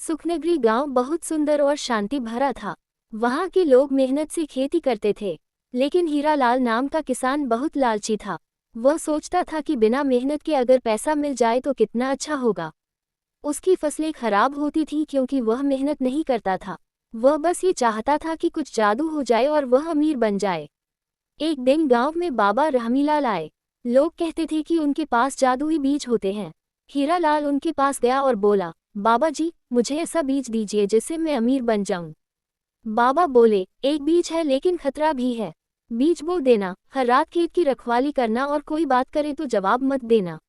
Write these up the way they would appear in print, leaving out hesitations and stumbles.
सुखनगरी गांव बहुत सुंदर और शांति भरा था। वहां के लोग मेहनत से खेती करते थे, लेकिन हीरालाल नाम का किसान बहुत लालची था। वह सोचता था कि बिना मेहनत के अगर पैसा मिल जाए तो कितना अच्छा होगा। उसकी फसलें खराब होती थीं क्योंकि वह मेहनत नहीं करता था। वह बस ये चाहता था कि कुछ जादू हो जाए और वह अमीर बन जाए। एक दिन गांव में बाबा रहमीलाल आए। लोग कहते थे कि उनके पास जादुई बीज होते हैं। हीरालाल उनके पास गया और बोला, बाबा जी, मुझे ऐसा बीज दीजिए जिससे मैं अमीर बन जाऊं। बाबा बोले, एक बीज है लेकिन खतरा भी है। बीज बो देना, हर रात खेत की रखवाली करना और कोई बात करे तो जवाब मत देना।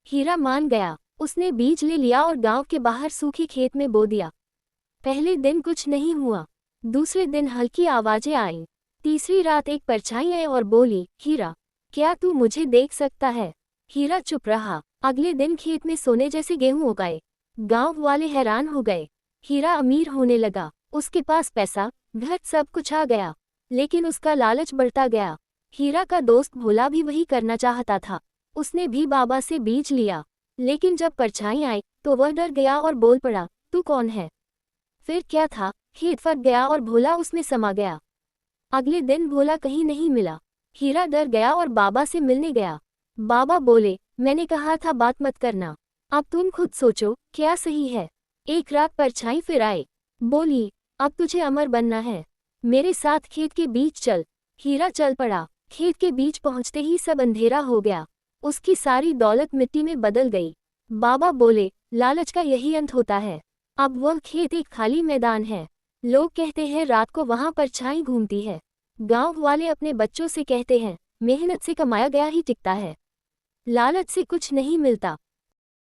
हीरा मान गया। उसने बीज ले लिया और गांव के बाहर सूखे खेत में बो दिया। पहले दिन कुछ नहीं हुआ। दूसरे दिन हल्की आवाजें आईं। तीसरी रात एक परछाई आई और बोली, हीरा, क्या तू मुझे देख सकता है? हीरा चुप रहा। अगले दिन खेत में सोने जैसे गेहूं उगाए। गांव वाले हैरान हो गए। हीरा अमीर होने लगा। उसके पास पैसा, घर, सब कुछ आ गया। लेकिन उसका लालच बढ़ता गया। हीरा का दोस्त भोला भी वही करना चाहता था। उसने भी बाबा से बीज लिया। लेकिन जब परछाई आई तो वह डर गया और बोल पड़ा, तू कौन है? फिर क्या था, खेत फट गया और भोला उसमें समा गया। अगले दिन भोला कहीं नहीं मिला। हीरा डर गया और बाबा से मिलने गया। बाबा बोले, मैंने कहा था बात मत करना। अब तुम खुद सोचो, क्या सही है? एक रात परछाई फिर आई। बोली, अब तुझे अमर बनना है। मेरे साथ खेत के बीच चल। हीरा चल पड़ा। खेत के बीच पहुंचते ही सब अंधेरा हो गया। उसकी सारी दौलत मिट्टी में बदल गई। बाबा बोले, लालच का यही अंत होता है। अब वह खेत एक खाली मैदान है। लोग कहते हैं रात को वहां परछाई घूमती है। गांव वाले अपने बच्चों से कहते हैं, मेहनत से कमाया गया ही टिकता है। लालच से कुछ नहीं मिलता।